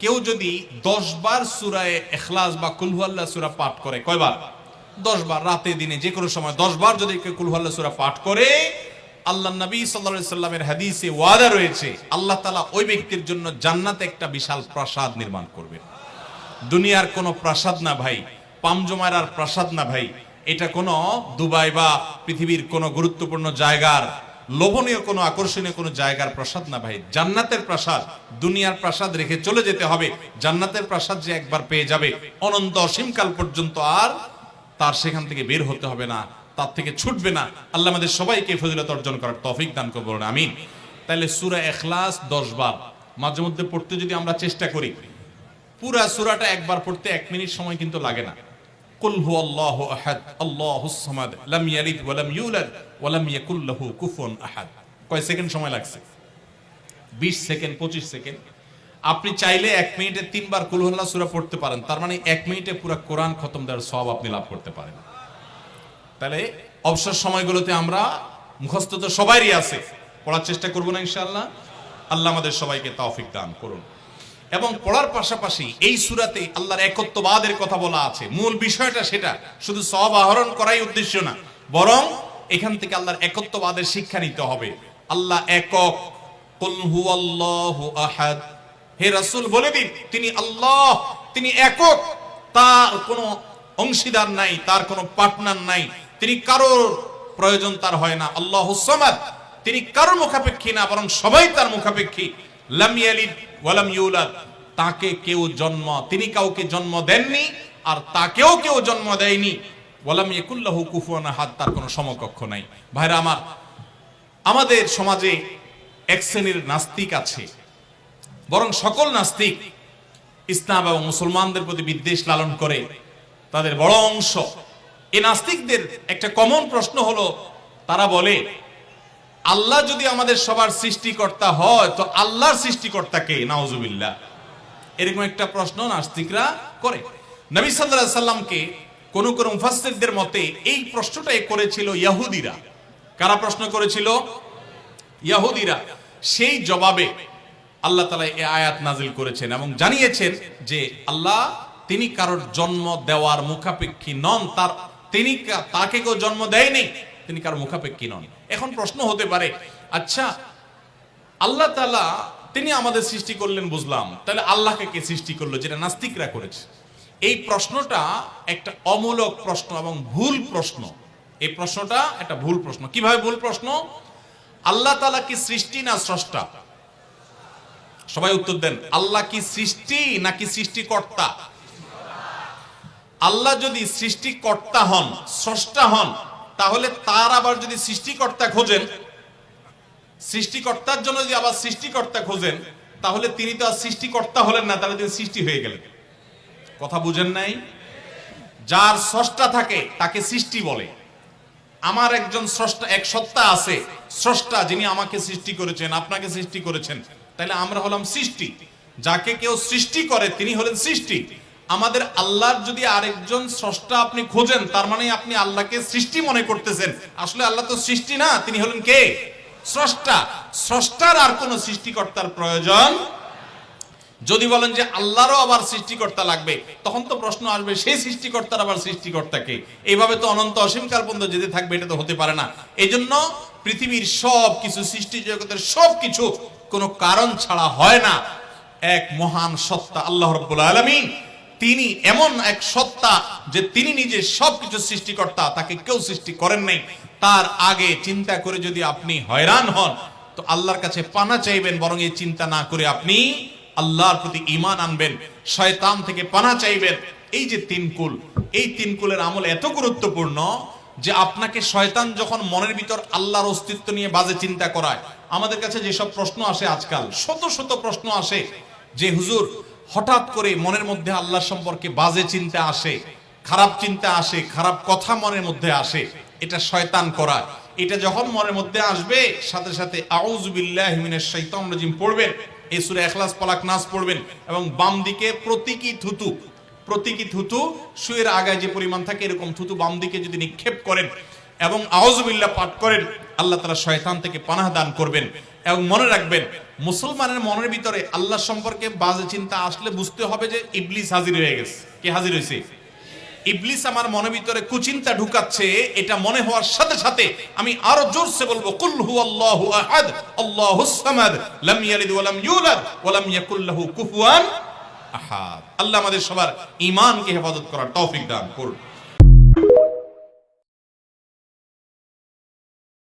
কেউ যদি 10 বার সূরায়ে ইখলাস বা কুল হুয়াল্লাহ সূরা পাঠ করে, কয়বার? 10 বার, রাতে দিনে যে কোনো সময় 10 বার যদি কেউ কুল হুয়াল্লাহ সূরা পাঠ করে, আল্লাহর নবী সাল্লাল্লাহু আলাইহি সাল্লামের হাদিসে ওয়াদা রয়েছে আল্লাহ তাআলা ওই ব্যক্তির জন্য জান্নাতে একটা বিশাল প্রাসাদ নির্মাণ করবেন। দুনিয়ার কোনো প্রাসাদ না ভাই, পামজমারার প্রাসাদ না ভাই, এটা কোনো দুবাই বা পৃথিবীর কোনো গুরুত্বপূর্ণ জায়গার লোভনীয় কোনো আকর্ষণীয় কোনো জায়গার প্রাসাদ না ভাই, জান্নাতের প্রাসাদ। দুনিয়ার প্রাসাদ রেখে চলে যেতে হবে, জান্নাতের প্রাসাদ যে একবার পেয়ে যাবে অনন্ত অসীমকাল পর্যন্ত আর তার সেখান থেকে বের হতে হবে না, তার থেকে ছুটবে না। আল্লাহ আমাদের সবাইকে ফজিলত অর্জন করার তৌফিক দান করুন, বলুন আমিন। তাহলে সূরা ইখলাস 10 বার মাঝে মধ্যে পড়তে যদি আমরা চেষ্টা করি, পুরা সূরাটা একবার পড়তে 1 মিনিট সময় কিন্তু লাগে না। কুল হুয়াল্লাহু আহাদ আল্লাহুস সামাদ লাম ইয়ালিদ ওয়া লাম ইউলাদ ওয়া লাম ইয়াকুল লাহু কুফুয়ান আহাদ। কয় সেকেন্ড সময় লাগছে? 20 সেকেন্ড, 25 সেকেন্ড। আপনি চাইলে 1 মিনিটে 3 বার কুল হুয়াল্লাহ সূরা পড়তে পারেন, তার মানে 1 মিনিটে পুরো কোরআন খতম দেওয়ার সওয়াব আপনি লাভ করতে পারেন। তাহলে অবসর সময়গুলোতে আমরা মুখস্থ তো সবারই আছে, পড়ার চেষ্টা করব না ইনশাআল্লাহ। আল্লাহ আমাদের সবাইকে তৌফিক দান করুন। এবং পড়ার পাশাপাশি এই সূরাতে আল্লাহর একত্ববাদের কথা বলা আছে, মূল বিষয়টা সেটা, শুধু সওয়াব আহরণ করাই উদ্দেশ্য না, বরং এখান থেকে আল্লাহর একত্ববাদের শিক্ষা নিতে হবে। আল্লাহ একক, কুল হুয়াল্লাহু আহাদ, হে রাসূল বলে দিন তিনি আল্লাহ, তিনি একক, তার কোনো অংশীদার নাই, তার কোনো পার্টনার নাই, তিনি কারোর প্রয়োজন তার হয় না। আল্লাহুস সামাদ, তিনি কারোর মুখাপেক্ষী না, বরং সবাই তার মুখাপেক্ষী। লাম ইয়ালিদ ওয়া লাম ইউলাদ, তাকে কেউ জন্ম, তিনি কাউকে জন্ম দেননি আর তাকেও কেউ জন্ম দেয়নি। ওয়া লাম ইয়াকুল লাহু কুফুয়ান আহাদ, তার কোনো সমকক্ষ নাই। ভাইরা আমার, আমাদের সমাজে এক শ্রেণীর নাস্তিক আছে, বরং সকল নাস্তিক ইসলাম এবং মুসলমানদের প্রতি বিদ্বেষ লালন করে, তাদের বড় অংশ। এই নাস্তিকদের একটা কমন প্রশ্ন হলো, তারা বলে আল্লাহ যদি আমাদের সবার সৃষ্টিকর্তা হয় তো আল্লাহর সৃষ্টিকর্তা কে? নাউজুবিল্লাহ। এরকম একটা প্রশ্ন নাস্তিকরা করে। নবী সাল্লাল্লাহু আলাইহি সাল্লামকে কোন কোন মুফাসসিরদের মতে এই প্রশ্নটাই করেছিল ইহুদিরা। কারা প্রশ্ন করেছিল? ইহুদিরা। সেই জবাবে আল্লাহ তাআলা এই আয়াত নাযিল করেছেন এবং জানিয়েছেন যে আল্লাহ তিনি কারোর জন্ম দেওয়ার মুখাপেক্ষী নন, তাকে কেউ জন্ম দেয়নি, তিনি কারোর মুখাপেক্ষী নন। এখন প্রশ্ন হতে পারে, আচ্ছা আল্লাহ তাআলা তিনি আমাদের সৃষ্টি করলেন বুঝলাম, তাহলে আল্লাহকে কে সৃষ্টি করলো, যেটা নাস্তিকরা করেছে? এই প্রশ্নটা একটা অমূলক প্রশ্ন এবং ভুল প্রশ্ন। এই প্রশ্নটা একটা ভুল প্রশ্ন। কিভাবে ভুল প্রশ্ন? আল্লাহ তাআলা কি সৃষ্টি না স্রষ্টা? সবাই উত্তর দেন। আল্লাহ কি সৃষ্টি নাকি সৃষ্টিকর্তা? আল্লাহ যদি সৃষ্টিকর্তা হন, স্রষ্টা হন, তাহলে তার আবার যদি সৃষ্টিকর্তা খোঁজেন, সৃষ্টিকর্তার জন্য যদি আবার সৃষ্টিকর্তা খোঁজেন, তাহলে তিনি তো আর সৃষ্টিকর্তা হলেন না, তাহলে তিনি সৃষ্টি হয়ে গেলেন। কথা বুঝেন নাই? যার স্রষ্টা থাকে তাকে সৃষ্টি বলে। আমার একজন স্রষ্টা, এক সত্তা আছে, স্রষ্টা, যিনি আমাকে সৃষ্টি করেছেন, আপনাকে সৃষ্টি করেছেন, তাহলে আমরা হলাম সৃষ্টি। যাকে কেউ সৃষ্টি করে তিনি হলেন সৃষ্টি। আমাদের আল্লাহর যদি আরেকজন স্রষ্টা আপনি খোঁজেন, তার মানে আপনি আল্লাহকে সৃষ্টি মনে করতেছেন। আসলে আল্লাহ তো সৃষ্টি না, তিনি হলেন কে? স্রষ্টা। স্রষ্টার আর কোন সৃষ্টিকর্তার প্রয়োজন। যদি বলেন যে আল্লাহরও আবার সৃষ্টিকর্তা লাগবে, তখন তো প্রশ্ন আসবে সেই সৃষ্টিকর্তার আবার সৃষ্টিকর্তাকে। এইভাবে তো অনন্ত অসীমকাল পর্যন্ত যেতে থাকবে, এটা তো হতে পারে না। এই জন্য পৃথিবীর সব কিছু, সৃষ্টি জগতের সব কিছু কোনো কারণ ছাড়া হয় না। এক মহান সত্তা আল্লাহ রাব্বুল আলামিন, তিনি এমন এক সত্তা যে তিনি নিজে সবকিছু সৃষ্টিকর্তা, তাকে কেউ সৃষ্টি করেন নাই। তার আগে চিন্তা করে যদি আপনি হয়রান হন তো আল্লাহর কাছে পানা চাইবেন, বরং এই চিন্তা না করে আপনি আল্লাহর প্রতি ঈমান আনবেন, শয়তান থেকে পানা চাইবেন। এই যে 3 কুল, এই 3 কুলের আমল এত গুরুত্বপূর্ণ যে আপনাকে শয়তান যখন মনের ভিতর আল্লাহর অস্তিত্ব নিয়ে বাজে চিন্তা করায়, আমাদের কাছে যেসব প্রশ্ন আসে আজকাল, শত শত প্রশ্ন আসে যে হুজুর হঠাৎ করে মনের মধ্যে আল্লাহ সম্পর্কে বাজে চিন্তা আসে, খারাপ চিন্তা আসে, খারাপ কথা মনের মধ্যে আসে, এটা শয়তান করা। এটা যখন মনের মধ্যে আসবে, সাথে সাথে আউযু বিল্লাহি মিনাশ শাইতানির রাজিম পড়বেন, এই সূরা ইখলাস, ফালাক, নাস পড়বেন এবং বাম দিকে প্রতীকী থুতু শুয়ের আগায় যে পরিমাণ থাকে এরকম থুতু বাম দিকে যদি নিক্ষেপ করেন এবং আউযু বিল্লাহ পাঠ করেন, আল্লাহ তাআলা শয়তান থেকে পানাহ দান করবেন। এবং মনে রাখবেন, মুসলমানের মনের ভিতরে আল্লাহ সম্পর্কে বাজে চিন্তা আসলে বুঝতে হবে যে ইবলিস হাজির হয়ে গেছে। কে হাজির হয়েছে? ইবলিস আমার মনের ভিতরে কুচিন্তা ঢুকাচ্ছে। এটা মনে হওয়ার সাথে সাথে আমি আরো জোরসে বলবো, কুল হুয়াল্লাহু আহাদ আল্লাহুস সামাদ লাম ইয়ালিদ ওয়া লাম ইউলাদ ওয়া লাম ইয়াকুল লাহু কুফুয়ান আহাদ। আল্লাহ আমাদের সবার ঈমানকে হেফাজত করার তৌফিক দান করুন।